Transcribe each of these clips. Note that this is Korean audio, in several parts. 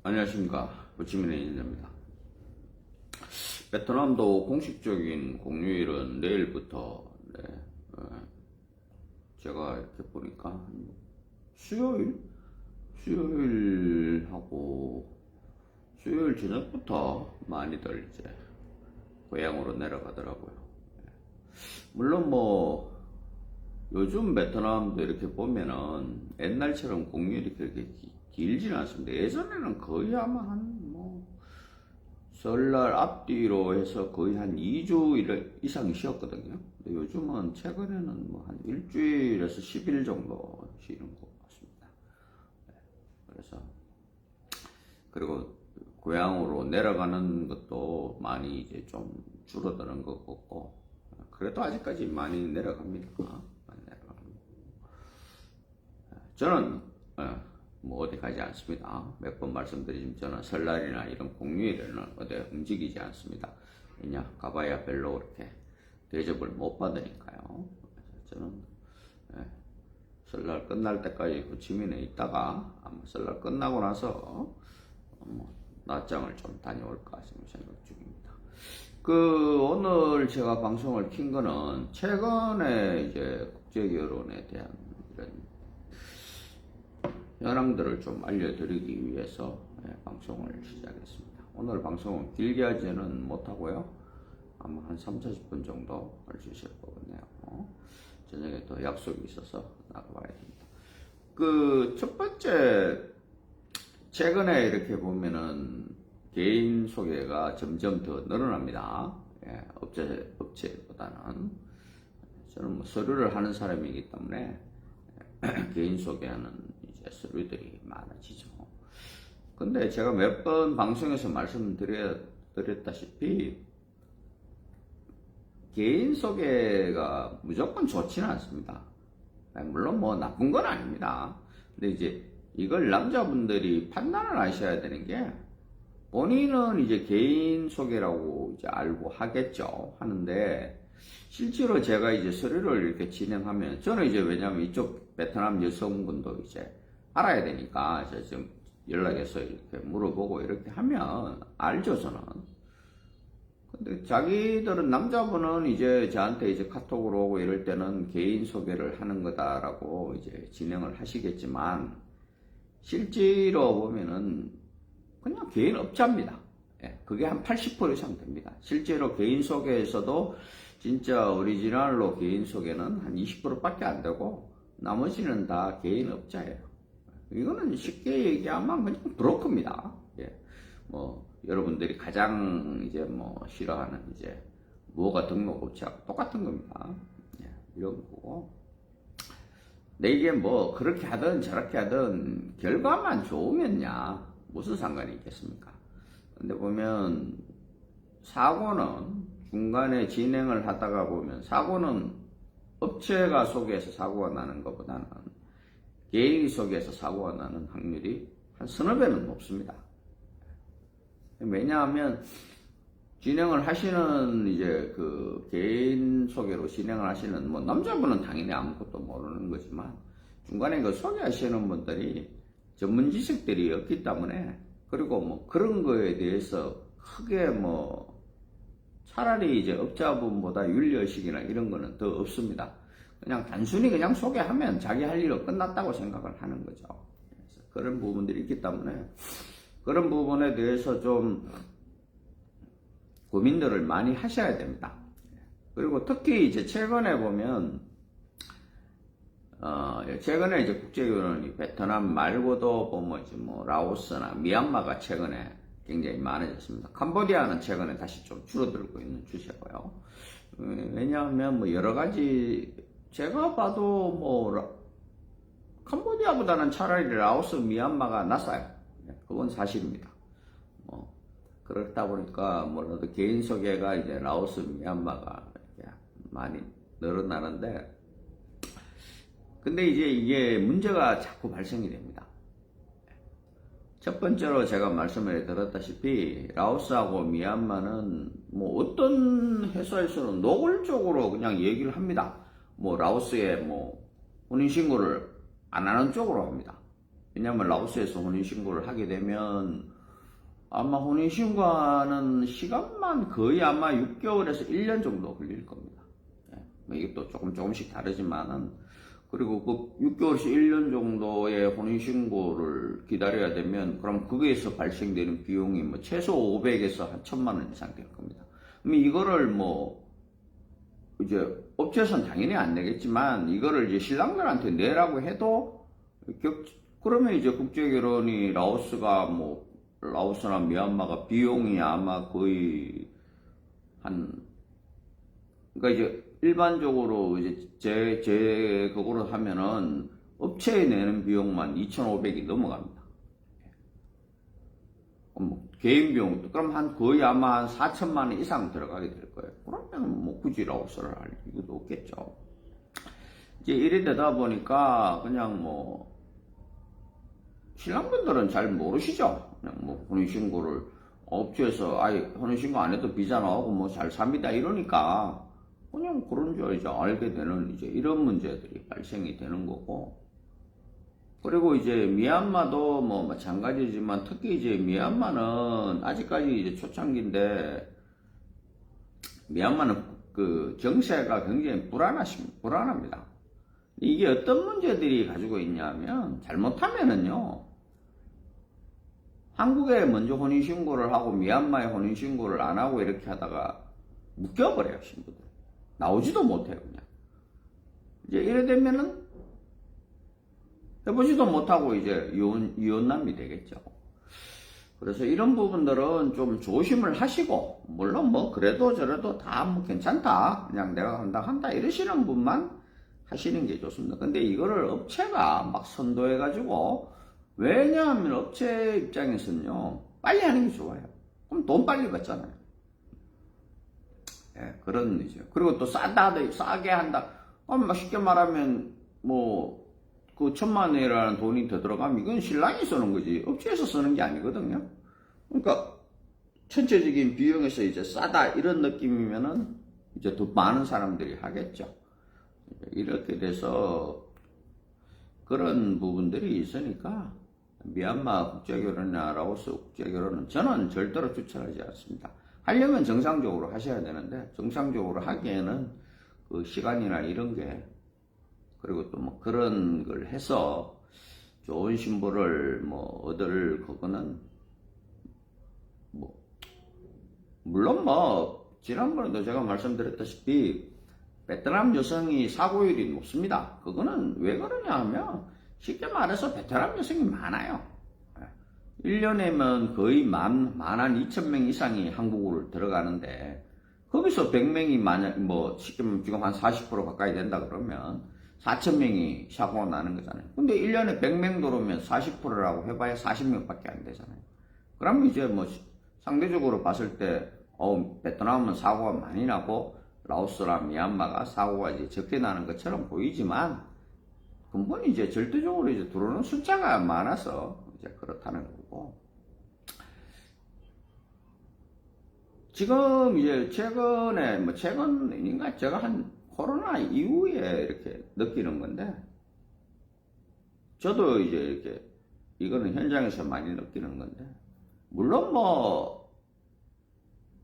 안녕하십니까. 호치민의 인사입니다. 베트남도 공식적인 공휴일은 내일부터, 제가 이렇게 보니까 수요일하고 수요일 저녁부터 많이들 이제 고향으로 내려가더라고요. 물론 뭐 요즘 베트남도 이렇게 보면은 옛날처럼 공휴일이 그렇게 길지는 않습니다. 예전에는 거의 아마 설날 앞뒤로 해서 거의 한 2주 이상 쉬었거든요. 근데 요즘은 최근에는 뭐 한 일주일에서 10일 정도 쉬는 것 같습니다. 그래서, 그리고 고향으로 내려가는 것도 많이 이제 좀 줄어드는 것 같고, 그래도 아직까지 많이 내려갑니다. 많이 내려갑니다. 저는, 뭐 어디 가지 않습니다. 몇 번 말씀드리지만 저는 설날이나 이런 공휴일에는 어디 움직이지 않습니다. 왜냐? 가봐야 별로 그렇게 대접을 못 받으니까요. 그래서 저는 설날 끝날 때까지 호치민에 있다가 아마 설날 끝나고 나서 낮장을 좀 다녀올까 생각 중입니다. 오늘 제가 방송을 킨 거는 최근에 이제 국제결혼에 대한 이런 현황들을 좀 알려드리기 위해서 방송을 시작했습니다. 오늘 방송은 길게 하지는 못하고요. 아마 한 30-40분 정도 할 수 있을 것 같네요. 저녁에 또 약속이 있어서 나가봐야 됩니다. 첫 번째, 최근에 이렇게 보면은 개인 소개가 점점 더 늘어납니다. 업체보다는. 저는 뭐 서류를 하는 사람이기 때문에 개인 소개하는 서류들이 많아지죠. 근데 제가 몇 번 방송에서 말씀드렸다시피 개인 소개가 무조건 좋지는 않습니다. 물론 뭐 나쁜 건 아닙니다. 근데 이제 이걸 남자분들이 판단을 하셔야 되는 게, 본인은 이제 개인 소개라고 이제 알고 하겠죠. 하는데 실제로 제가 이제 서류를 이렇게 진행하면, 저는 이제 왜냐면 이쪽 베트남 여성분도 이제 알아야 되니까 제가 지금 연락해서 이렇게 물어보고 이렇게 하면 알죠, 저는. 근데 자기들은, 남자분은 이제 저한테 이제 카톡으로 오고 이럴 때는 개인 소개를 하는 거다라고 이제 진행을 하시겠지만, 실제로 보면은 그냥 개인 업자입니다. 그게 한 80% 이상 됩니다. 실제로 개인 소개에서도 진짜 오리지널로 개인 소개는 한 20%밖에 안 되고, 나머지는 다 개인 업자예요. 이거는 쉽게 얘기하면 그냥 브로커입니다. 뭐 여러분들이 가장 이제 뭐 싫어하는 이제 뭐가 등록업체하고 똑같은 겁니다. 이런 거고. 근데 이게 뭐 그렇게 하든 저렇게 하든 결과만 좋으면야 무슨 상관이 있겠습니까? 근데 보면 사고는 중간에 진행을 하다가 보면, 사고는 업체가 소개해서 사고가 나는 것보다는 개인이 소개해서 사고가 나는 확률이 한 서너 배는 높습니다. 왜냐하면 진행을 하시는 이제 개인 소개로 진행을 하시는 뭐 남자분은 당연히 아무것도 모르는 거지만, 중간에 소개하시는 분들이 전문 지식들이 없기 때문에, 그리고 뭐 그런 거에 대해서 크게 뭐 차라리 이제 업자분보다 윤리의식이나 이런 거는 더 없습니다. 그냥 단순히 그냥 소개하면 자기 할 일은 끝났다고 생각을 하는 거죠. 그래서 그런 부분들이 있기 때문에 그런 부분에 대해서 좀 고민들을 많이 하셔야 됩니다. 그리고 특히 이제 최근에 보면, 최근에 이제 국제결혼이 베트남 말고도 보면 이제 뭐 라오스나 미얀마가 최근에 굉장히 많아졌습니다. 캄보디아는 최근에 다시 좀 줄어들고 있는 추세고요. 왜냐하면 뭐 여러 가지, 제가 봐도 뭐 캄보디아보다는 차라리 라오스, 미얀마가 낫아요. 그건 사실입니다. 뭐 그렇다 보니까 뭐라도 개인 소개가 이제 라오스, 미얀마가 이렇게 많이 늘어나는데, 근데 이제 이게 문제가 자꾸 발생이 됩니다. 첫 번째로 제가 말씀을 드렸다시피 라오스하고 미얀마는 뭐 어떤 회사에서는 노골적으로 그냥 얘기를 합니다. 뭐 라오스에 뭐 혼인신고를 안 하는 쪽으로 합니다. 왜냐하면 라오스에서 혼인신고를 하게 되면 아마 혼인신고하는 시간만 거의 아마 6개월에서 1년 정도 걸릴 겁니다. 예, 뭐 이게 또 조금씩 다르지만은, 그리고 그 6개월에서 1년 정도의 혼인신고를 기다려야 되면, 그럼 거기에서 발생되는 비용이 뭐 최소 500에서 한 1000만 원 이상 될 겁니다. 그럼 이거를 뭐, 이제 업체에서는 당연히 안 내겠지만, 이거를 이제 신랑들한테 내라고 해도, 그러면 이제 국제결혼이 라오스가 뭐, 라오스나 미얀마가 비용이 아마 거의 그러니까 이제 일반적으로 이제 그거로 하면은 업체에 내는 비용만 2,500이 넘어갑니다. 뭐 개인 비용, 그럼 거의 아마 한 4천만 원 이상 들어가게 될 거예요. 그러면 뭐 굳이 라오스를 할 이유도 없겠죠. 이제 이래 되다 보니까 그냥 뭐, 신랑분들은 잘 모르시죠? 그냥 뭐 혼인신고를 업체에서 아예 혼인신고 안 해도 비자 나오고 뭐 잘 삽니다 이러니까 그냥 그런 줄 이제 알게 되는 이제 이런 문제들이 발생이 되는 거고, 그리고 이제 미얀마도 뭐 마찬가지지만 특히 이제 미얀마는 아직까지 이제 초창기인데, 미얀마는 그 정세가 굉장히 불안합니다. 이게 어떤 문제들이 가지고 있냐면, 잘못하면은요, 한국에 먼저 혼인신고를 하고 미얀마에 혼인신고를 안 하고 이렇게 하다가 묶여버려요, 신부들. 나오지도 못해요, 그냥. 이제 이래 되면은 해보지도 못하고 이제 이혼남이 되겠죠. 그래서 이런 부분들은 좀 조심을 하시고, 물론 뭐 그래도 저래도 다 뭐 괜찮다, 그냥 내가 한다 이러시는 분만 하시는 게 좋습니다. 근데 이거를 업체가 막 선도해가지고, 왜냐하면 업체 입장에서는요, 빨리 하는 게 좋아요. 그럼 돈 빨리 받잖아요. 예, 그런 이죠. 그리고 또 싸게 한다. 그럼 쉽게 말하면, 뭐, 그 1,000만 원이라는 돈이 더 들어가면 이건 신랑이 쓰는 거지. 업체에서 쓰는 게 아니거든요. 그러니까, 전체적인 비용에서 이제 싸다, 이런 느낌이면은, 이제 더 많은 사람들이 하겠죠. 이렇게 돼서, 그런 부분들이 있으니까, 미얀마 국제결혼이나 라오스 국제결혼은 저는 절대로 추천하지 않습니다. 하려면 정상적으로 하셔야 되는데, 정상적으로 하기에는 그 시간이나 이런 게, 그리고 또 뭐 그런 걸 해서 좋은 신부를 뭐 얻을 그거는 뭐, 물론 뭐 지난번에도 제가 말씀드렸다시피 베트남 여성이 사고율이 높습니다. 그거는 왜 그러냐 하면, 쉽게 말해서 베트남 여성이 많아요. 1년에면 거의 12,000명 이상이 한국으로 들어가는데, 거기서 100명이 만약 뭐 쉽게 말하면 지금 한 40% 가까이 된다 그러면 4,000명이 사고가 나는 거잖아요. 근데 1년에 100명 들어오면 40%라고 해봐야 40명밖에 안 되잖아요. 그럼 이제 뭐 상대적으로 봤을 때 베트남은 사고가 많이 나고 라오스랑 미얀마가 사고가 이제 적게 나는 것처럼 보이지만, 근본이 이제 절대적으로 이제 들어오는 숫자가 많아서 이제 그렇다는 거고, 지금 이제 최근인가 제가 한 코로나 이후에 이렇게 느끼는 건데, 저도 이제 이렇게 이거는 현장에서 많이 느끼는 건데, 물론 뭐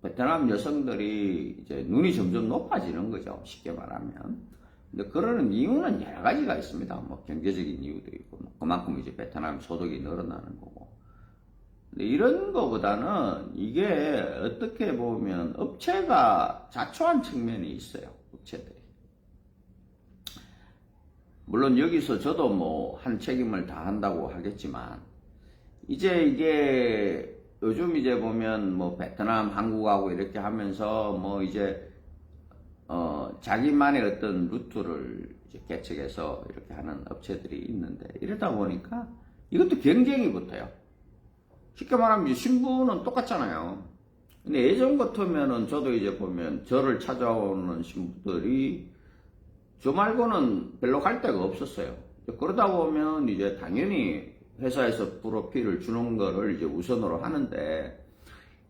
베트남 여성들이 이제 눈이 점점 높아지는 거죠, 쉽게 말하면. 근데 그러는 이유는 여러 가지가 있습니다. 뭐 경제적인 이유도 있고, 뭐 그만큼 이제 베트남 소득이 늘어나는 거고. 근데 이런 거보다는 이게 어떻게 보면 업체가 자초한 측면이 있어요, 업체들이. 물론 여기서 저도 뭐 한 책임을 다 한다고 하겠지만, 이제 이게 요즘 이제 보면 뭐 베트남, 한국하고 이렇게 하면서 뭐 이제 자기만의 어떤 루트를 이제 개척해서 이렇게 하는 업체들이 있는데, 이러다 보니까 이것도 경쟁이 붙어요. 쉽게 말하면 이제 신부는 똑같잖아요. 근데 예전 같으면은 저도 이제 보면 저를 찾아오는 신부들이 저 말고는 별로 갈 데가 없었어요. 그러다 보면 이제 당연히 회사에서 프로필을 주는 거를 이제 우선으로 하는데,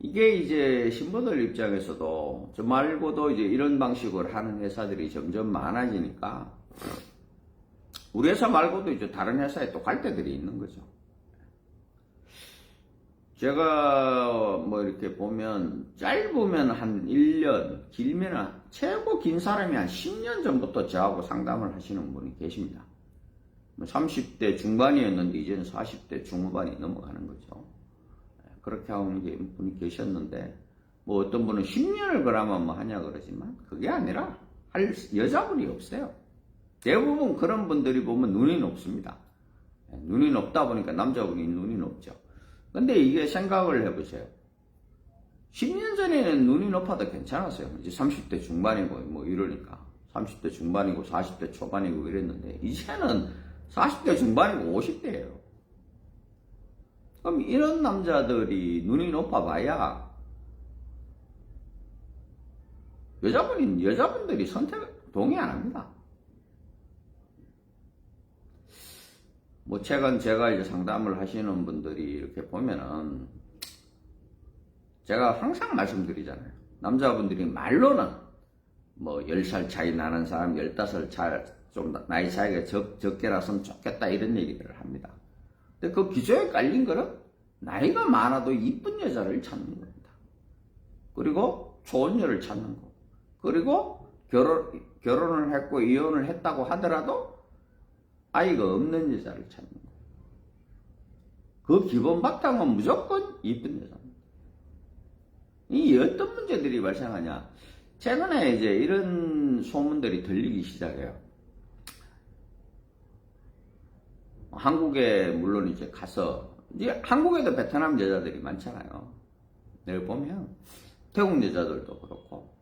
이게 이제 신부들 입장에서도 저 말고도 이제 이런 방식으로 하는 회사들이 점점 많아지니까, 우리 회사 말고도 이제 다른 회사에 또 갈 데들이 있는 거죠. 제가 뭐 이렇게 보면 짧으면 한 1년, 길면 최고 긴 사람이 한 10년 전부터 저하고 상담을 하시는 분이 계십니다. 30대 중반이었는데 이제는 40대 중후반이 넘어가는 거죠. 그렇게 하는 분이 계셨는데 뭐 어떤 분은 10년을 그러면 뭐 하냐 그러지만 그게 아니라 할 여자분이 없어요. 대부분 그런 분들이 보면 눈이 높습니다. 눈이 높다 보니까 남자분이 눈이 높죠. 근데 이게 생각을 해보세요. 10년 전에는 눈이 높아도 괜찮았어요. 이제 30대 중반이고 뭐 이러니까 30대 중반이고 40대 초반이고 이랬는데 이제는 40대 중반이고 50대예요. 그럼 이런 남자들이 눈이 높아봐야 여자분들이 선택 동의 안 합니다. 뭐 최근 제가 이제 상담을 하시는 분들이 이렇게 보면은 제가 항상 말씀드리잖아요. 남자분들이 말로는 뭐 10살 차이 나는 사람, 15살 좀 나이 차이가 적게 나서면 좋겠다 이런 얘기들을 합니다. 근데 그 기조에 깔린 거는 나이가 많아도 이쁜 여자를 찾는 겁니다. 그리고 좋은 여를 찾는 거. 그리고 결혼을 했고 이혼을 했다고 하더라도 아이가 없는 여자를 찾는 거예요. 그 기본 바탕은 무조건 이쁜 여자입니다. 이 어떤 문제들이 발생하냐? 최근에 이제 이런 소문들이 들리기 시작해요. 한국에 물론 이제 가서 이제 한국에도 베트남 여자들이 많잖아요. 내가 보면 태국 여자들도 그렇고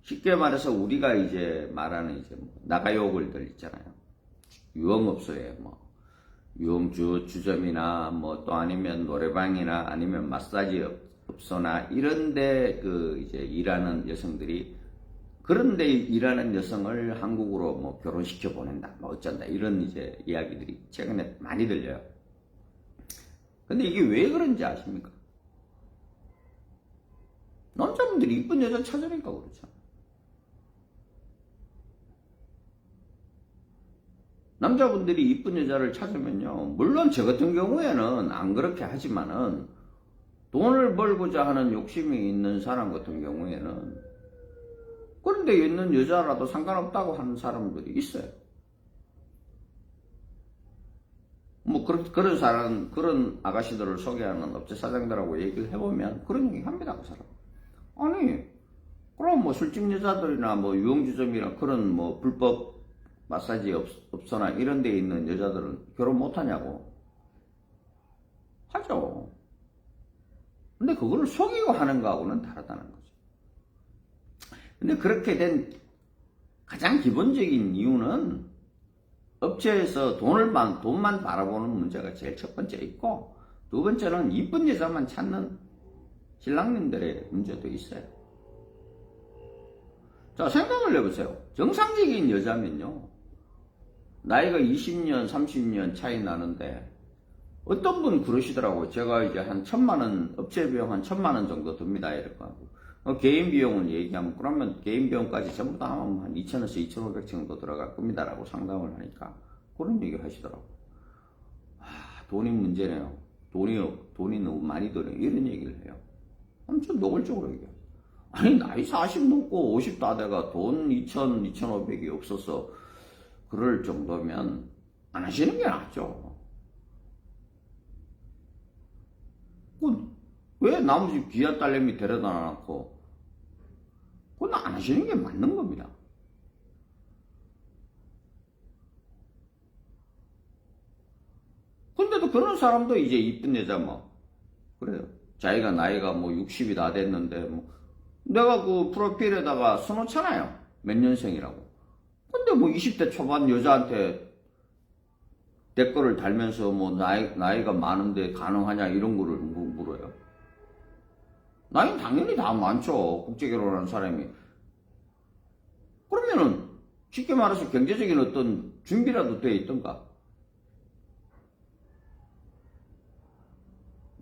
쉽게 말해서 우리가 이제 말하는 이제 나가요글들 있잖아요. 유흥업소에 뭐 유흥주점이나 뭐 또 아니면 노래방이나 아니면 마사지 업소나 이런데 그 이제 일하는 여성들이 그런데 일하는 여성을 한국으로 뭐 결혼시켜 보낸다, 뭐 어쩐다 이런 이제 이야기들이 최근에 많이 들려요. 근데 이게 왜 그런지 아십니까? 남자분들이 이쁜 여자 찾으니까 그렇죠. 남자분들이 이쁜 여자를 찾으면요, 물론 저 같은 경우에는 안 그렇게 하지만은 돈을 벌고자 하는 욕심이 있는 사람 같은 경우에는 그런데 있는 여자라도 상관없다고 하는 사람들이 있어요. 뭐 그런 사람, 그런 아가씨들을 소개하는 업체 사장들하고 얘기를 해보면 그런 얘기 합니다. 그 사람. 아니 그럼 뭐 술집 여자들이나 뭐 유흥주점이나 그런 뭐 불법 마사지 업소나 이런 데 있는 여자들은 결혼 못하냐고. 하죠. 근데 그거를 속이고 하는 거하고는 다르다는 거죠. 근데 그렇게 된 가장 기본적인 이유는 업체에서 돈만 바라보는 문제가 제일 첫 번째 있고, 두 번째는 이쁜 여자만 찾는 신랑님들의 문제도 있어요. 자, 생각을 해보세요. 정상적인 여자면요, 나이가 20년, 30년 차이 나는데, 어떤 분 그러시더라고요. 제가 이제 한 1,000만원, 업체 비용 한 1,000만원 정도 듭니다. 이럴 거 하고. 개인 비용을 얘기하면, 그러면 개인 비용까지 전부 다 하면 한 2,000에서 2,500 정도 들어갈 겁니다. 라고 상담을 하니까, 그런 얘기 하시더라고요. 돈이 문제네요. 돈이 너무 많이 들어요. 이런 얘기를 해요. 엄청 노골적으로 얘기해요. 아니, 나이 40 넘고 50 다 돼가 돈 2,000, 2,500이 없어서, 그럴 정도면 안 하시는 게 낫죠. 왜 남의 집 귀한 딸내미 데려다 놓고 그건 안 하시는 게 맞는 겁니다. 근데도 그런 사람도 이제 이쁜 여자 뭐 그래요. 자기가 나이가 뭐 60이 다 됐는데 뭐 내가 그 프로필에다가 써놓잖아요. 몇 년생이라고. 근데 뭐 20대 초반 여자한테 댓글을 달면서 뭐 나이가 많은데 가능하냐 이런 거를 물어요. 나이는 당연히 다 많죠. 국제결혼하는 사람이. 그러면은 쉽게 말해서 경제적인 어떤 준비라도 돼 있던가.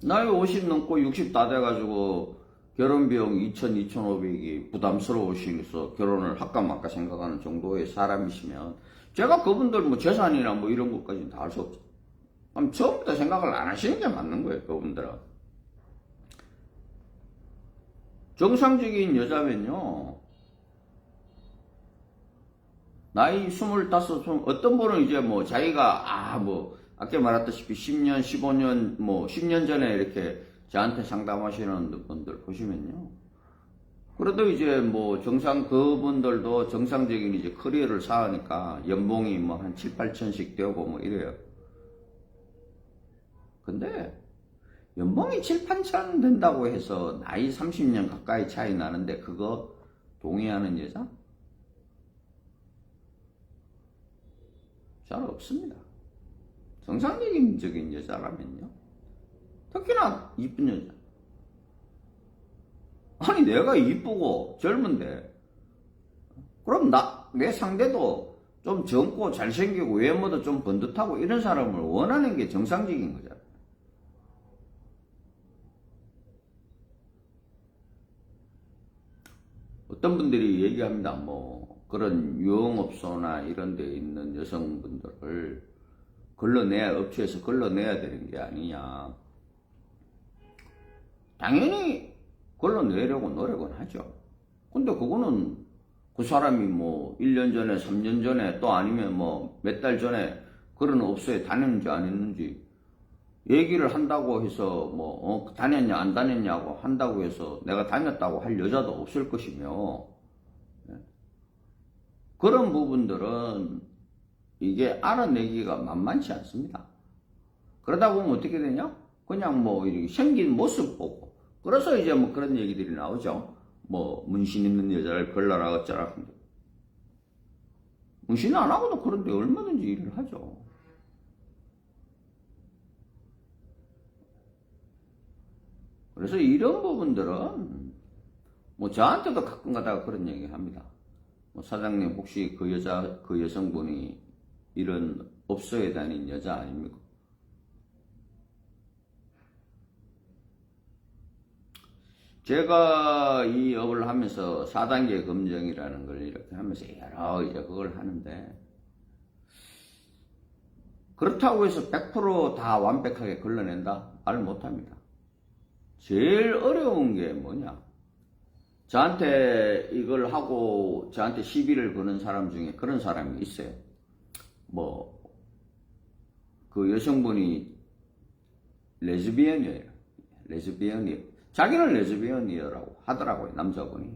나이 50 넘고 60 다 돼가지고 결혼비용 2,000, 2,500이 부담스러우시면서 결혼을 할까 말까 생각하는 정도의 사람이시면 제가 그분들 뭐 재산이나 뭐 이런 것까지는 다 할 수 없죠. 그럼 처음부터 생각을 안 하시는 게 맞는 거예요, 그분들은. 정상적인 여자면요, 나이 25, 어떤 분은 이제 뭐 자기가, 아까 말했다시피 10년, 15년, 10년 전에 이렇게 저한테 상담하시는 분들 보시면요. 그래도 이제 그분들도 정상적인 이제 커리어를 쌓으니까 연봉이 한 7, 8천씩 되고 이래요. 근데 연봉이 7, 8천 된다고 해서 나이 30년 가까이 차이 나는데 그거 동의하는 여자? 잘 없습니다. 정상적인 여자라면요. 특히나 이쁜 여자. 아니 내가 이쁘고 젊은데 그럼 내 상대도 좀 젊고 잘생기고 외모도 좀 번듯하고 이런 사람을 원하는 게 정상적인 거잖아요. 어떤 분들이 얘기합니다. 그런 유흥업소나 이런 데 있는 여성분들을 업체에서 걸러내야 되는 게 아니냐. 당연히 걸러내려고 노력은 하죠. 근데 그거는 그 사람이 1년 전에, 3년 전에, 또 아니면 몇 달 전에 그런 업소에 다녔는지 안 했는지 얘기를 한다고 해서 다녔냐 안 다녔냐고 한다고 해서 내가 다녔다고 할 여자도 없을 것이며, 그런 부분들은 이게 알아내기가 만만치 않습니다. 그러다 보면 어떻게 되냐? 그냥 이렇게 생긴 모습 보고, 그래서 이제 그런 얘기들이 나오죠. 문신 있는 여자를 걸러라 어쩌라. 문신 안 하고도 그런데 얼마든지 일을 하죠. 그래서 이런 부분들은 저한테도 가끔 가다가 그런 얘기 합니다. 사장님 혹시 그 여성분이 이런 업소에 다닌 여자 아닙니까? 제가 이 업을 하면서 4단계 검증이라는 걸 이렇게 하면서 여러 이제 그걸 하는데, 그렇다고 해서 100% 완벽하게 걸러낸다? 말 못합니다. 제일 어려운 게 뭐냐? 저한테 이걸 하고 저한테 시비를 거는 사람 중에 그런 사람이 있어요. 그 여성분이 레즈비언이에요. 자기는 레즈비언이라고 하더라고요, 남자분이.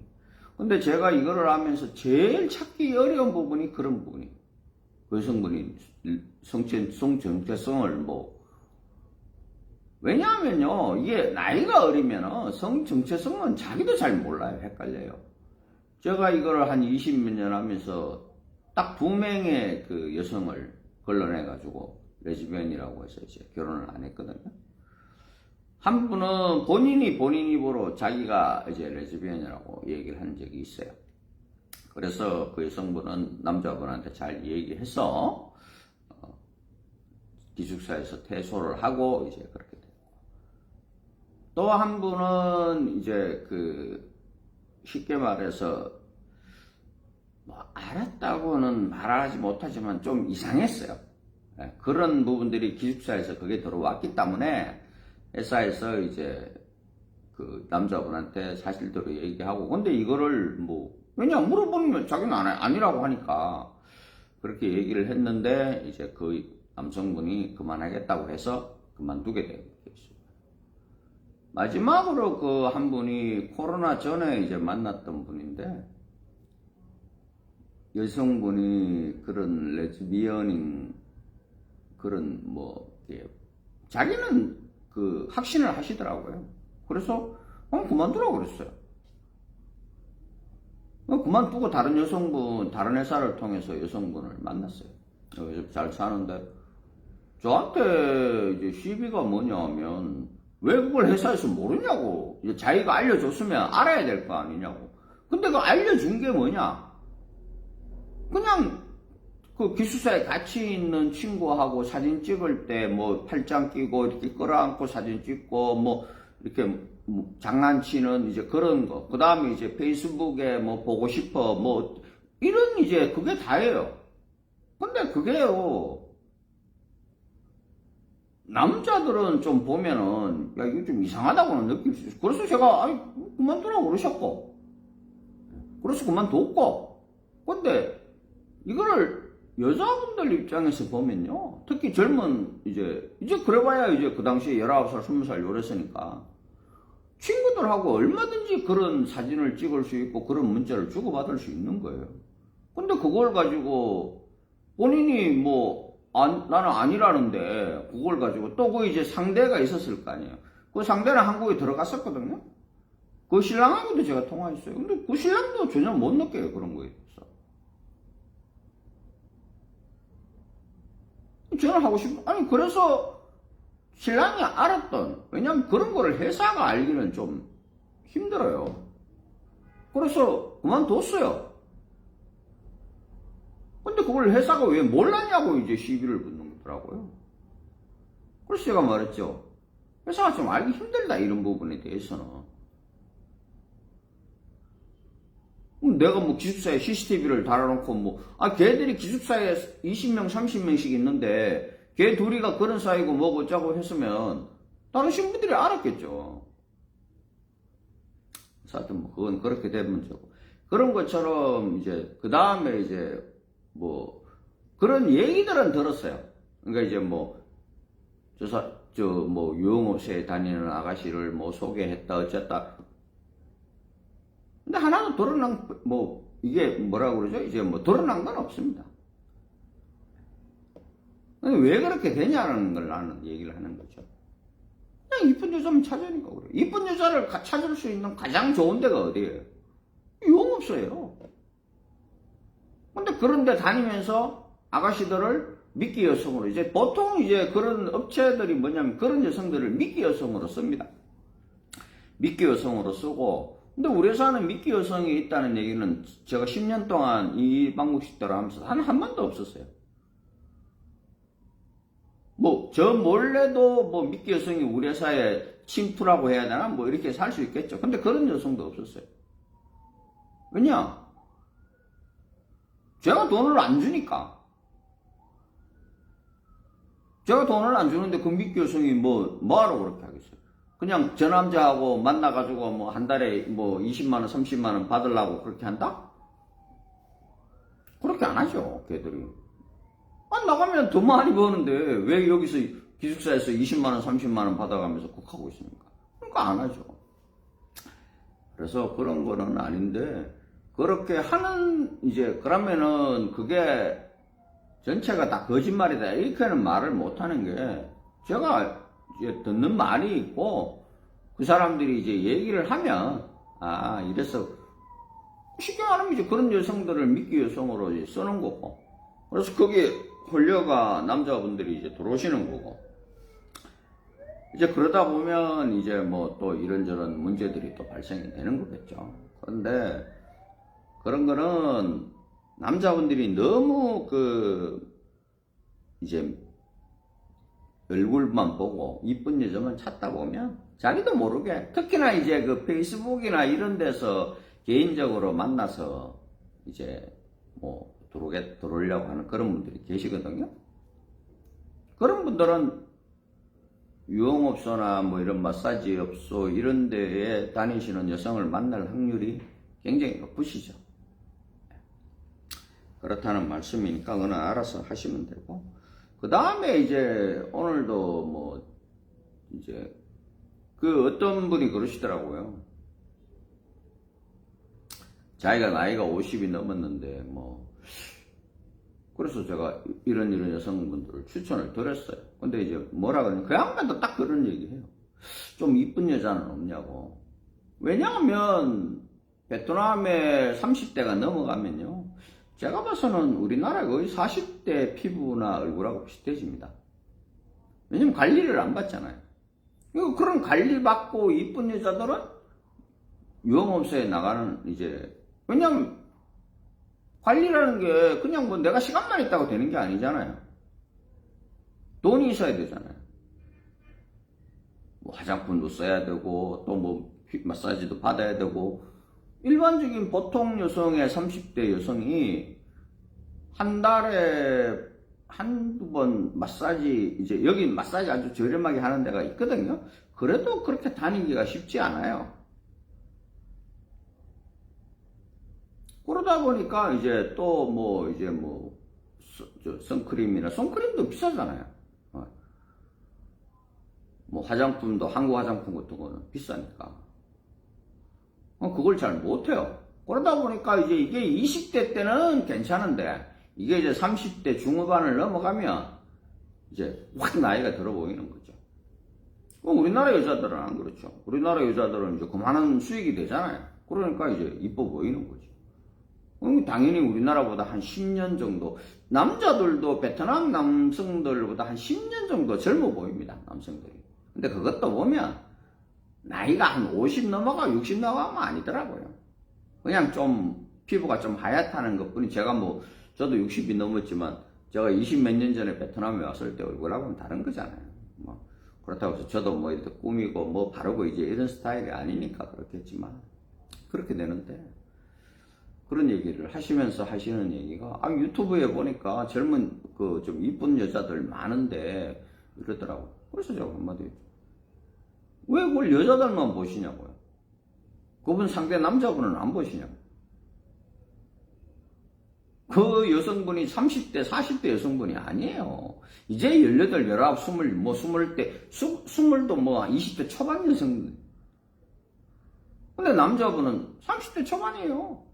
근데 제가 이거를 하면서 제일 찾기 어려운 부분이 그런 부분이에요. 그 여성분이 성정체성을 왜냐하면요, 이게 나이가 어리면 성정체성은 자기도 잘 몰라요. 헷갈려요. 제가 이거를 한 20몇 년 하면서 딱 2명의 그 여성을 걸러내가지고 레즈비언이라고 해서 이제 결혼을 안 했거든요. 한 분은 본인 입으로 자기가 이제 레즈비언이라고 얘기를 한 적이 있어요. 그래서 그 여성분은 남자분한테 잘 얘기해서 기숙사에서 퇴소를 하고 이제 그렇게 돼요. 또 한 분은 이제 쉽게 말해서 알았다고는 말하지 못하지만 좀 이상했어요. 그런 부분들이 기숙사에서 그게 들어왔기 때문에 회사에서 이제 그 남자분한테 사실대로 얘기하고, 근데 이거를 왜냐 물어보면 자기는 아니라고 하니까 그렇게 얘기를 했는데, 이제 그 남성분이 그만하겠다고 해서 그만두게 됐어요. 마지막으로 그 한 분이 코로나 전에 이제 만났던 분인데, 여성분이 그런 레즈비언인 그런 자기는 확신을 하시더라고요. 그래서 그만두라고 그랬어요. 그만두고 다른 회사를 통해서 여성분을 만났어요. 여기서 잘 사는데, 저한테 이제 시비가 뭐냐면, 왜 그걸 회사에서 모르냐고. 자기가 알려줬으면 알아야 될 거 아니냐고. 근데 그 알려준 게 뭐냐? 그냥 그 기숙사에 같이 있는 친구하고 사진 찍을 때 팔짱 끼고 이렇게 끌어안고 사진 찍고 이렇게 장난치는 이제 그런 거. 그 다음에 이제 페이스북에 보고 싶어 이런 이제 그게 다예요. 근데 그게요, 남자들은 좀 보면은, 야, 이거 좀 이상하다고는 느낄 수 있어. 그래서 제가, 아이, 그만두라고 그러셨고, 그래서 그만뒀고, 근데, 이거를 여자분들 입장에서 보면요. 특히 젊은, 이제 그래봐야 이제 그 당시에 19살, 20살 요랬으니까, 친구들하고 얼마든지 그런 사진을 찍을 수 있고, 그런 문자를 주고받을 수 있는 거예요. 근데 그걸 가지고, 본인이 나는 아니라는데, 그걸 가지고 또 그 이제 상대가 있었을 거 아니에요. 그 상대는 한국에 들어갔었거든요. 그 신랑하고도 제가 통화했어요. 근데 그 신랑도 전혀 못 느껴요, 그런 거에 대해서. 저는 하고 아니, 그래서 신랑이 알았던, 왜냐면 그런 거를 회사가 알기는 좀 힘들어요. 그래서 그만뒀어요. 근데 그걸 회사가 왜 몰랐냐고 이제 시비를 붙는 거더라고요. 그래서 제가 말했죠. 회사가 좀 알기 힘들다, 이런 부분에 대해서는. 내가 기숙사에 CCTV를 달아놓고 걔들이 기숙사에 20명, 30명씩 있는데, 걔 둘이가 그런 사이고 뭐고 어쩌고 했으면, 다른 신부들이 알았겠죠. 그래서 하여튼 그건 그렇게 된 문제고. 그런 것처럼 그 다음에 그런 얘기들은 들었어요. 그러니까 유흥업소에 다니는 아가씨를 소개했다, 어쨌다. 근데 하나도 드러난, 이게 뭐라고 그러죠? 드러난 건 없습니다. 왜 그렇게 되냐는 걸 나는 얘기를 하는 거죠. 그냥 이쁜 여자만 찾으니까 그래요. 이쁜 여자를 찾을 수 있는 가장 좋은 데가 어디예요? 유흥업소예요. 근데 그런 데 다니면서 아가씨들을 미끼 여성으로, 보통 그런 업체들이 뭐냐면 그런 여성들을 미끼 여성으로 씁니다. 미끼 여성으로 쓰고, 근데 우리 회사는 미끼 여성이 있다는 얘기는 제가 10년 동안 이 방국식대로 하면서 한 번도 없었어요. 저 몰래도 미끼 여성이 우리 회사에 침투라고 해야 되나? 이렇게 살 수 있겠죠. 근데 그런 여성도 없었어요. 왜냐? 제가 돈을 안 주니까. 제가 돈을 안 주는데 그 미끼 여성이 뭐하러 그렇게 하겠어요? 그냥 저 남자하고 만나가지고 한 달에 20만원, 30만원 받으려고 그렇게 한다? 그렇게 안 하죠, 걔들이. 나가면 더 많이 버는데 왜 여기서 기숙사에서 20만원, 30만원 받아가면서 국하고 있습니까? 그러니까 안 하죠. 그래서 그런 거는 아닌데, 그렇게 하는, 그러면은 그게 전체가 다 거짓말이다, 이렇게는 말을 못 하는 게, 제가 듣는 말이 있고, 그 사람들이 얘기를 하면, 이래서, 쉽게 말하면 그런 여성들을 미끼 여성으로 쓰는 거고, 그래서 거기에 홀려가 남자분들이 들어오시는 거고, 그러다 보면 또 이런저런 문제들이 또 발생이 되는 거겠죠. 그런데, 그런 거는 남자분들이 너무 얼굴만 보고 이쁜 여자만 찾다 보면 자기도 모르게, 특히나 그 페이스북이나 이런 데서 개인적으로 만나서 들어오려고 하는 그런 분들이 계시거든요. 그런 분들은 유흥업소나 이런 마사지업소 이런 데에 다니시는 여성을 만날 확률이 굉장히 높으시죠. 그렇다는 말씀이니까 그건 알아서 하시면 되고, 그 다음에 오늘도 어떤 분이 그러시더라고요. 자기가 나이가 50이 넘었는데 그래서 제가 이런 여성분들을 추천을 드렸어요. 근데 뭐라 그러냐, 그 양반도 딱 그런 얘기해요. 좀 이쁜 여자는 없냐고. 왜냐하면 베트남에 30대가 넘어가면요, 제가 봐서는 우리나라 거의 40대 피부나 얼굴하고 비슷해집니다. 왜냐면 관리를 안 받잖아요. 그런 관리 받고 이쁜 여자들은 유흥업소에 나가는 왜냐면 관리라는 게 그냥 내가 시간만 있다고 되는 게 아니잖아요. 돈이 있어야 되잖아요. 화장품도 써야 되고, 또 마사지도 받아야 되고, 일반적인 보통 여성의 30대 여성이 한 달에 한두 번 마사지, 이제 여기 마사지 아주 저렴하게 하는 데가 있거든요. 그래도 그렇게 다니기가 쉽지 않아요. 그러다 보니까 이제 또 뭐 이제 뭐 선크림이나 선크림도 비싸잖아요. 뭐 화장품도 한국 화장품 같은 거는 비싸니까 그걸 잘 못해요. 그러다 보니까 이제 이게 20대 때는 괜찮은데 이게 이제 30대 중후반을 넘어가면 이제 확 나이가 들어 보이는 거죠. 우리나라 여자들은 안 그렇죠. 우리나라 여자들은 이제 그만한 수익이 되잖아요. 그러니까 이제 이뻐 보이는 거죠. 당연히 우리나라보다 한 10년 정도, 남자들도 베트남 남성들보다 한 10년 정도 젊어 보입니다, 남성들이. 근데 그것도 보면 나이가 한 50 넘어가 60 넘어가면 아니더라고요. 그냥 좀 피부가 좀 하얗다는 것뿐이. 제가 뭐 저도 60이 넘었지만 제가 20 몇 년 전에 베트남에 왔을 때 얼굴하고는 다른 거잖아요. 뭐 그렇다고 해서 저도 뭐 이렇게 꾸미고 뭐 바르고 이제 이런 스타일이 아니니까 그렇겠지만 그렇게 되는데, 그런 얘기를 하시면서 하시는 얘기가 유튜브에 보니까 젊은 그 좀 이쁜 여자들 많은데 이러더라고. 그래서 제가 한마디 했죠. 왜 그걸 여자들만 보시냐고요. 그분 상대 남자분은 안 보시냐고. 그 여성분이 30대 40대 여성분이 아니에요. 이제 18, 19, 20, 뭐 20대 20도 뭐 20대 초반 여성들. 근데 남자분은 30대 초반이에요.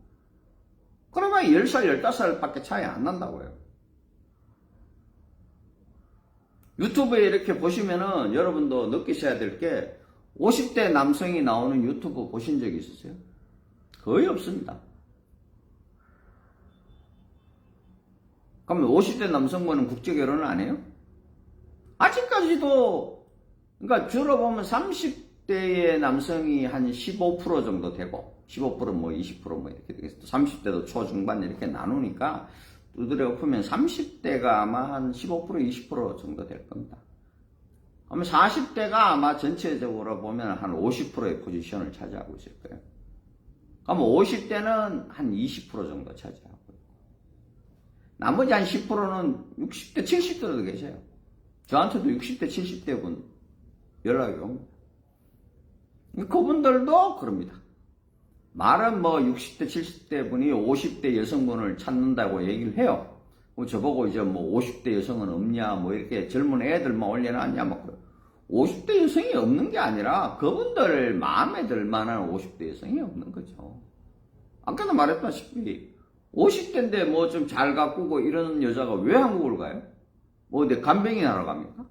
그러면 10살 15살 밖에 차이 안 난다고요. 유튜브에 이렇게 보시면은 여러분도 느끼셔야 될 게, 50대 남성이 나오는 유튜브 보신 적 있으세요? 거의 없습니다. 그러면 50대 남성분은 국제결혼을 안 해요? 아직까지도, 그러니까 주로 보면 30대의 남성이 한 15% 정도 되고, 15%뭐 20%뭐 이렇게 되겠어. 30대도 초중반 이렇게 나누니까 두드려 보면 30대가 아마 한 15% 20% 정도 될 겁니다. 그러면 40대가 아마 전체적으로 보면 한 50%의 포지션을 차지하고 있을 거예요. 그럼 50대는 한 20% 정도 차지하고 있고, 나머지 한 10%는 60대 70대도 계세요. 저한테도 60대 70대 분 연락이 옵니다. 그분들도 그럽니다. 말은 뭐 60대 70대 분이 50대 여성분을 찾는다고 얘기를 해요. 저보고 이제 뭐 50대 여성은 없냐 뭐 이렇게 젊은 애들만 올려놨냐 뭐. 50대 여성이 없는 게 아니라 그분들 마음에 들 만한 50대 여성이 없는 거죠. 아까도 말했다시피 50대인데 뭐 좀 잘 가꾸고 이런 여자가 왜 한국을 가요? 뭐 어디 간병인 하러 갑니까?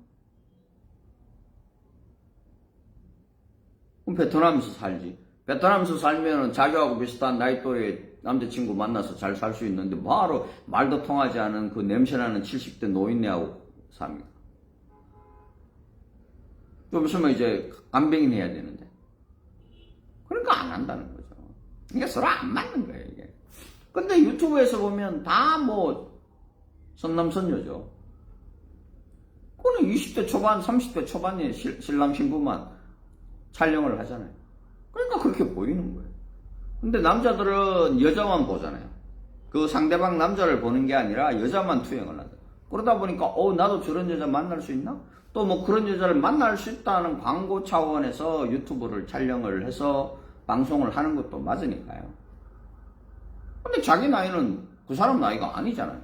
그럼 베트남에서 살지. 베트남에서 살면은 자기하고 비슷한 나이 또래 남자친구 만나서 잘 살 수 있는데 바로 말도 통하지 않은 그 냄새나는 70대 노인네하고 삽니다. 좀 있으면 이제 간병인 해야 되는데. 그러니까 안 한다는 거죠. 이게 서로 안 맞는 거예요, 이게. 근데 유튜브에서 보면 다 뭐 선남선녀죠. 그거는 20대 초반, 30대 초반에 신랑 신부만 촬영을 하잖아요. 그러니까 그렇게 보이는 거예요. 근데 남자들은 여자만 보잖아요. 그 상대방 남자를 보는 게 아니라 여자만 투영을 하죠. 그러다 보니까 나도 저런 여자 만날 수 있나? 또 뭐 그런 여자를 만날 수 있다는 광고 차원에서 유튜브를 촬영을 해서 방송을 하는 것도 맞으니까요. 근데 자기 나이는 그 사람 나이가 아니잖아요.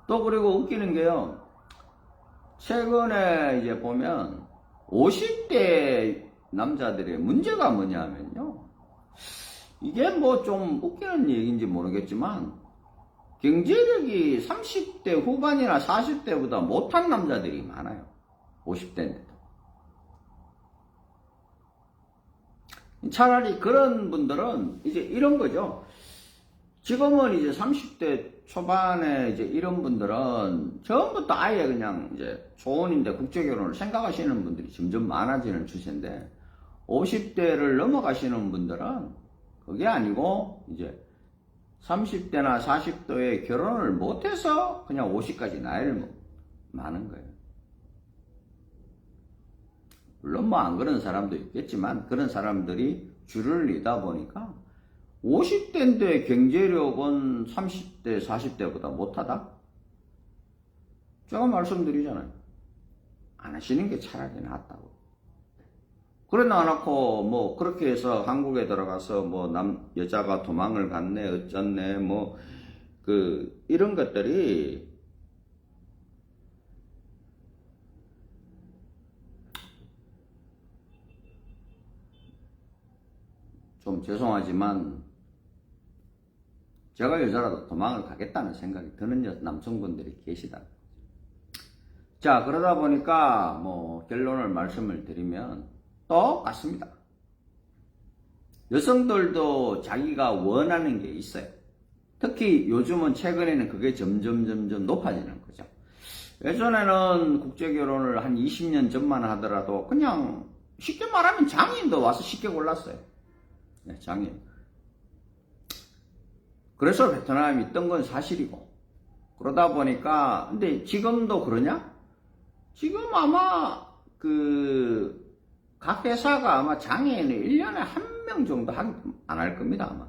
또 그리고 웃기는 게요. 최근에 이제 보면 50대 남자들의 문제가 뭐냐면요. 이게 뭐 좀 웃기는 얘기인지 모르겠지만 경제력이 30대 후반이나 40대보다 못한 남자들이 많아요. 50대인데도. 차라리 그런 분들은 이제 이런 거죠. 지금은 이제 30대 초반에 이제 이런 분들은 처음부터 아예 그냥 이제 초혼인데 국제결혼을 생각하시는 분들이 점점 많아지는 추세인데, 50대를 넘어가시는 분들은 그게 아니고 이제 30대나 40대에 결혼을 못해서 그냥 50까지 나이를 많은 거예요. 물론 뭐 안 그런 사람도 있겠지만 그런 사람들이 줄을 이다 보니까 50대인데 경제력은 30대, 40대보다 못하다? 제가 말씀드리잖아요. 안 하시는 게 차라리 낫다고. 그래 놔놓고 뭐 그렇게 해서 한국에 들어가서 뭐 여자가 도망을 갔네 어쩌네 뭐 이런 것들이 좀 죄송하지만 제가 여자라도 도망을 가겠다는 생각이 드는 남성분들이 계시다. 자, 그러다 보니까 뭐 결론을 말씀을 드리면 똑같습니다. 여성들도 자기가 원하는 게 있어요. 특히 요즘은 최근에는 그게 점점 높아지는 거죠. 예전에는 국제결혼을 한 20년 전만 하더라도 그냥 쉽게 말하면 장애인도 와서 쉽게 골랐어요. 네, 장애인. 그래서 베트남이 있던 건 사실이고 그러다 보니까 근데 지금도 그러냐? 지금 아마 각 회사가 아마 장애인을 1년에 한 명 정도 안 할 겁니다, 아마.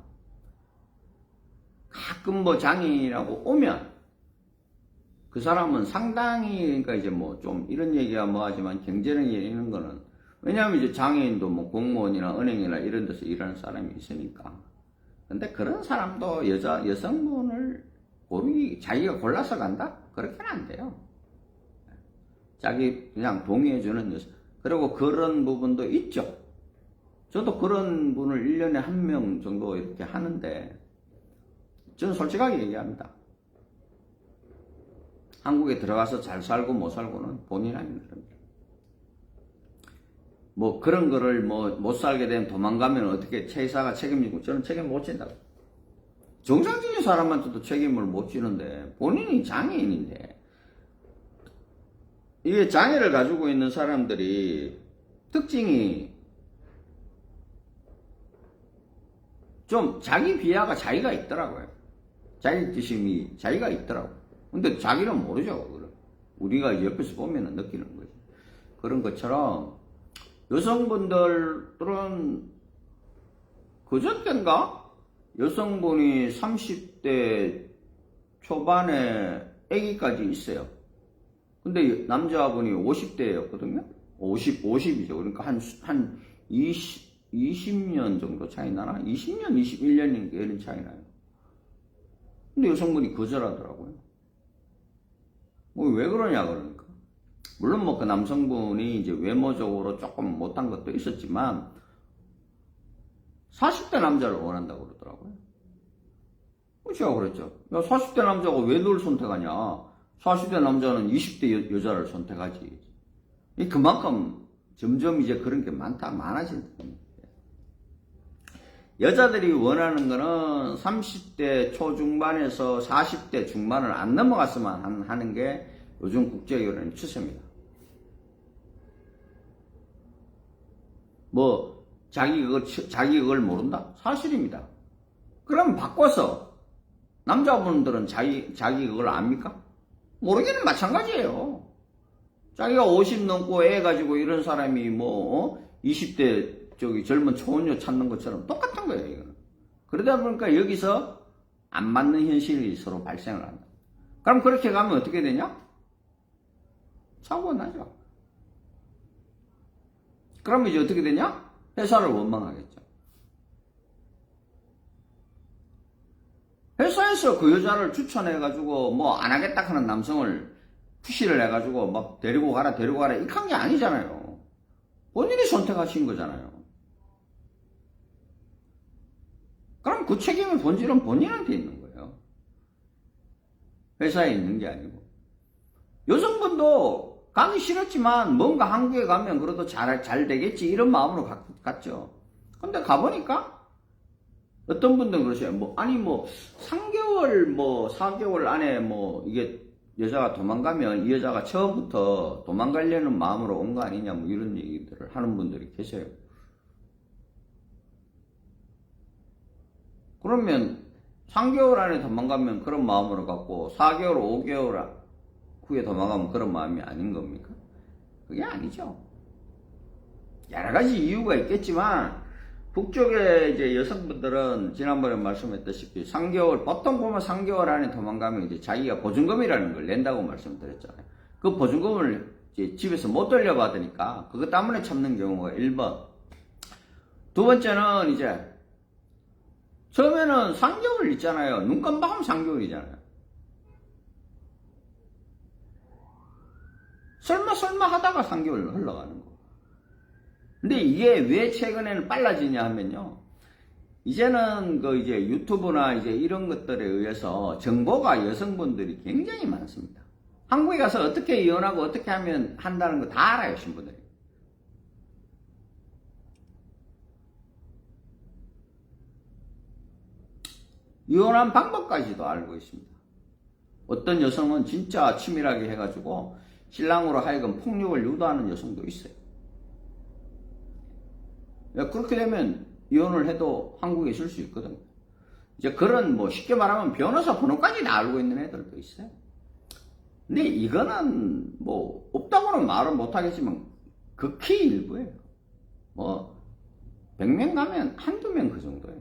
가끔 뭐 장애인이라고 오면 그 사람은 상당히 그러니까 이제 뭐 좀 이런 얘기가 뭐 하지만 경제력 이런 거는 왜냐하면 이제 장애인도 뭐 공무원이나 은행이나 이런 데서 일하는 사람이 있으니까. 근데 그런 사람도 여성분을 자기가 골라서 간다? 그렇게는 안 돼요. 자기 그냥 동의해주는 여성. 그리고 그런 부분도 있죠. 저도 그런 분을 1년에 한 명 정도 이렇게 하는데, 저는 솔직하게 얘기합니다. 한국에 들어가서 잘 살고 못 살고는 본인 아닌 겁니다. 뭐 그런 거를 뭐 못 살게 되면 도망가면 어떻게 회사가 책임지고 저는 책임 못 진다고. 정상적인 사람한테도 책임을 못 지는데 본인이 장애인인데 이게 장애를 가지고 있는 사람들이 특징이 좀 자기 비하가 자기가 있더라고요. 자기 뜻임이 자기가 있더라고요. 근데 자기는 모르죠. 우리가 옆에서 보면 느끼는 거지. 그런 것처럼 여성분들은 그저께인가 여성분이 30대 초반에 아기까지 있어요. 근데 남자분이 50대였거든요. 50이죠. 그러니까 한 20년 정도 차이 나나? 20년, 21년 이런 차이 나요. 근데 여성분이 거절하더라고요. 뭐 왜 그러냐 그러니까. 물론 뭐 그 남성분이 이제 외모적으로 조금 못한 것도 있었지만 40대 남자를 원한다고 그러더라고요. 제가 그랬죠. 야, 40대 남자가 왜 널 선택하냐? 40대 남자는 20대 여자를 선택하지. 그만큼 점점 이제 그런 게 많아진다. 여자들이 원하는 거는 30대 초중반에서 40대 중반을 안 넘어갔으면 하는 게 요즘 국제결혼의 추세입니다. 뭐 자기 그걸 모른다? 사실입니다. 그럼 바꿔서 남자분들은 자기 그걸 압니까? 모르기는 마찬가지예요. 자기가 50 넘고 애 가지고 이런 사람이 20대 젊은 초혼녀 찾는 것처럼 똑같은 거예요, 이거는. 그러다 보니까 여기서 안 맞는 현실이 서로 발생을 한다. 그럼 그렇게 가면 어떻게 되냐? 사고가 나죠. 그러면 이제 어떻게 되냐? 회사를 원망하겠죠. 회사에서 그 여자를 추천해가지고 안 하겠다 하는 남성을 푸시를 해가지고 막 데리고 가라 이렇게 한 게 아니잖아요. 본인이 선택하신 거잖아요. 그럼 그 책임의 본질은 본인한테 있는 거예요. 회사에 있는 게 아니고. 여성분도 가기 싫었지만 뭔가 한국에 가면 그래도 잘 되겠지 이런 마음으로 갔죠. 근데 가보니까 어떤 분들은 그러셔요. 3개월 4개월 안에 이게 여자가 도망가면 이 여자가 처음부터 도망가려는 마음으로 온 거 아니냐 이런 얘기들을 하는 분들이 계셔요. 그러면 3개월 안에 도망가면 그런 마음으로 갔고 4개월, 5개월 후에 도망가면 그런 마음이 아닌 겁니까? 그게 아니죠. 여러 가지 이유가 있겠지만 북쪽의 이제 여성분들은 지난번에 말씀했다시피 3개월, 보통 보면 3개월 안에 도망가면 이제 자기가 보증금이라는 걸 낸다고 말씀드렸잖아요. 그 보증금을 이제 집에서 못 돌려받으니까 그것 때문에 참는 경우가 1번. 두 번째는 이제 처음에는 3개월 있잖아요. 눈 깜박하면 3개월이잖아요. 설마 하다가 3개월 흘러가는 거. 근데 이게 왜 최근에는 빨라지냐 하면요. 이제는 그 이제 유튜브나 이제 이런 것들에 의해서 정보가 여성분들이 굉장히 많습니다. 한국에 가서 어떻게 이혼하고 어떻게 하면 한다는 거 다 알아요, 신부들이. 이혼한 방법까지도 알고 있습니다. 어떤 여성은 진짜 치밀하게 해가지고 신랑으로 하여금 폭력을 유도하는 여성도 있어요. 그렇게 되면 이혼을 해도 한국에 있을 수 있거든요. 이제 그런 뭐 쉽게 말하면 변호사 번호까지 다 알고 있는 애들도 있어요. 근데 이거는 뭐 없다고는 말은 못하겠지만 극히 일부예요. 뭐 100명 가면 한두 명 그 정도예요.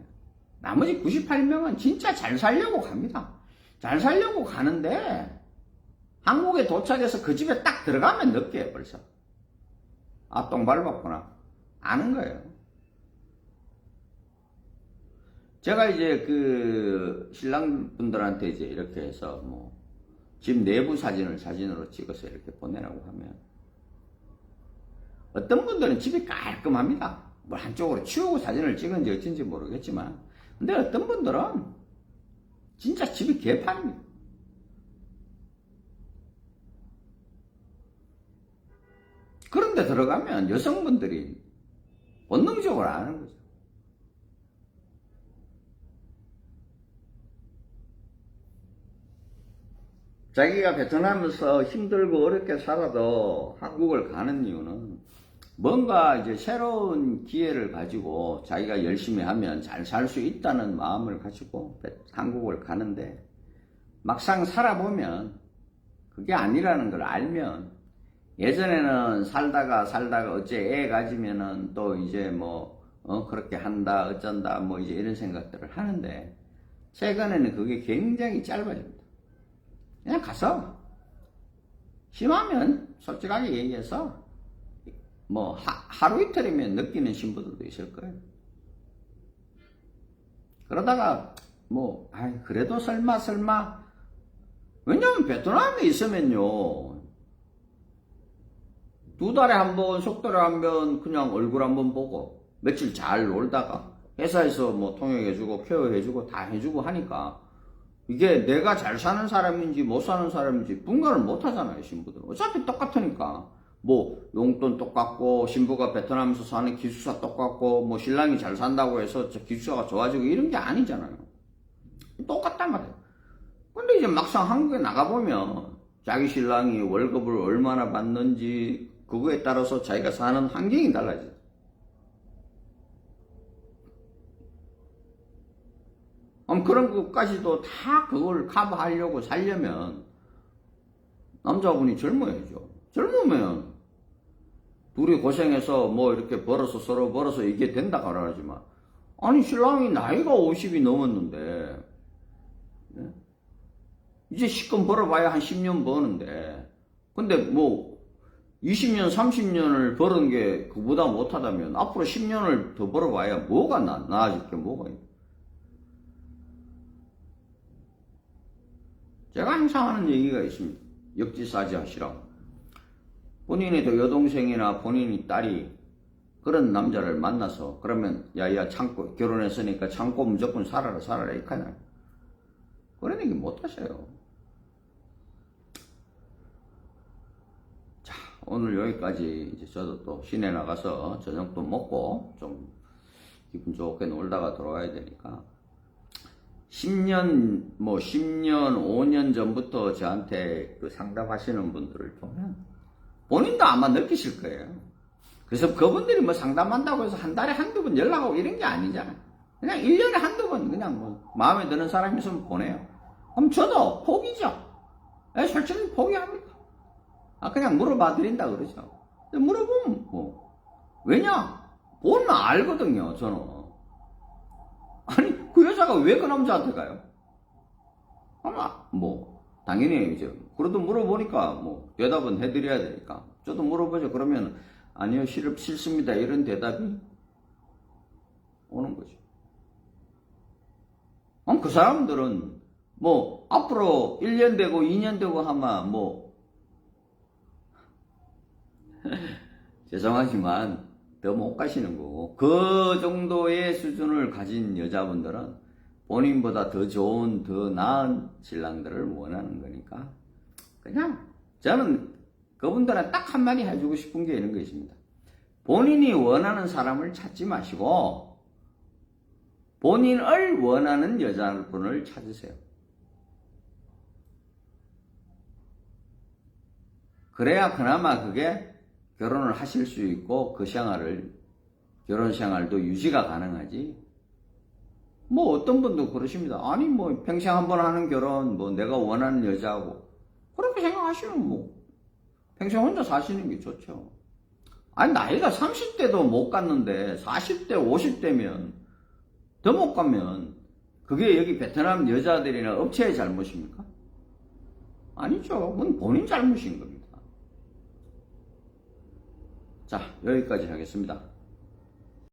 나머지 98명은 진짜 잘 살려고 갑니다. 잘 살려고 가는데 한국에 도착해서 그 집에 딱 들어가면 느껴요, 벌써. 아, 똥 밟았구나. 아는 거예요. 제가 이제 그 신랑분들한테 이제 이렇게 해서 뭐 집 내부 사진을 사진으로 찍어서 이렇게 보내라고 하면 어떤 분들은 집이 깔끔합니다. 뭐 한쪽으로 치우고 사진을 찍은지 어쩐지 모르겠지만 근데 어떤 분들은 진짜 집이 개판입니다. 그런데 들어가면 여성분들이 본능적으로 아는 거죠. 자기가 베트남에서 힘들고 어렵게 살아도 한국을 가는 이유는 뭔가 이제 새로운 기회를 가지고 자기가 열심히 하면 잘 살 수 있다는 마음을 가지고 한국을 가는데 막상 살아보면 그게 아니라는 걸 알면 예전에는 살다가 어째 애 가지면은 또 이제 뭐 그렇게 한다 어쩐다 뭐 이제 이런 생각들을 하는데 최근에는 그게 굉장히 짧아집니다. 그냥 가서 심하면 솔직하게 얘기해서 뭐 하루 이틀이면 느끼는 신부들도 있을 거예요. 그러다가 뭐 그래도 설마 왜냐면 베트남에 있으면요 2달에 한 번, 속달에 한 번 그냥 얼굴 한번 보고 며칠 잘 놀다가 회사에서 뭐 통역해주고 케어해주고 다 해주고 하니까 이게 내가 잘 사는 사람인지 못 사는 사람인지 분간을 못 하잖아요, 신부들은. 어차피 똑같으니까. 뭐 용돈 똑같고 신부가 베트남에서 사는 기숙사 똑같고 뭐 신랑이 잘 산다고 해서 저 기숙사가 좋아지고 이런 게 아니잖아요. 똑같단 말이에요. 근데 이제 막상 한국에 나가보면 자기 신랑이 월급을 얼마나 받는지 그거에 따라서 자기가 사는 환경이 달라져요. 그런 것까지도 다 그걸 커버하려고 살려면 남자분이 젊어야죠. 젊으면 둘이 고생해서 뭐 이렇게 벌어서 서로 벌어서 이게 된다 그러지만 아니 신랑이 나이가 50이 넘었는데 이제 시금 벌어봐야 한 10년 버는데 근데 뭐 20년 30년을 버는 게 그보다 못하다면 앞으로 10년을 더 벌어봐야 뭐가 나아질 게 뭐가 있나. 제가 항상 하는 얘기가 있습니다. 역지사지 하시라고. 본인의 여동생이나 본인이 딸이 그런 남자를 만나서 그러면 야야 참고 결혼했으니까 참고 무조건 살아라 이카냐. 그런 얘기 못 하셔요. 자, 오늘 여기까지 이제 저도 또 시내 나가서 저녁도 먹고 좀 기분 좋게 놀다가 돌아와야 되니까 10년, 5년 전부터 저한테 그 상담하시는 분들을 보면 본인도 아마 느끼실 거예요. 그래서 그분들이 뭐 상담한다고 해서 한 달에 한두 번 연락하고 이런 게 아니잖아요. 그냥 1년에 한두 번 그냥 뭐 마음에 드는 사람이 있으면 보내요. 그럼 저도 포기죠. 솔직히 포기합니다. 그냥 물어봐 드린다 그러죠. 근데 물어보면 뭐, 왜냐? 보면 알거든요, 저는. 아니, 그 여자가 왜 그 남자한테 가요? 아마, 뭐, 당연히 이제, 그래도 물어보니까, 뭐, 대답은 해드려야 되니까. 저도 물어보죠. 그러면, 아니요, 싫습니다. 이런 대답이 오는 거죠. 그 사람들은, 뭐, 앞으로 1년 되고 2년 되고 하면, 뭐, 죄송하지만, 더 못 가시는 거고, 그 정도의 수준을 가진 여자분들은 본인보다 더 좋은, 더 나은 신랑들을 원하는 거니까, 그냥, 저는 그분들은 딱 한마디 해주고 싶은 게 이런 것입니다. 본인이 원하는 사람을 찾지 마시고, 본인을 원하는 여자분을 찾으세요. 그래야 그나마 그게 결혼을 하실 수 있고 그 생활을 결혼 생활도 유지가 가능하지. 뭐 어떤 분도 그러십니다. 아니 뭐 평생 한 번 하는 결혼 뭐 내가 원하는 여자하고 그렇게 생각하시면 뭐 평생 혼자 사시는 게 좋죠. 아니 나이가 30대도 못 갔는데 40대 50대면 더 못 가면 그게 여기 베트남 여자들이나 업체의 잘못입니까? 아니죠. 그건 본인 잘못인 겁니다. 자, 여기까지 하겠습니다.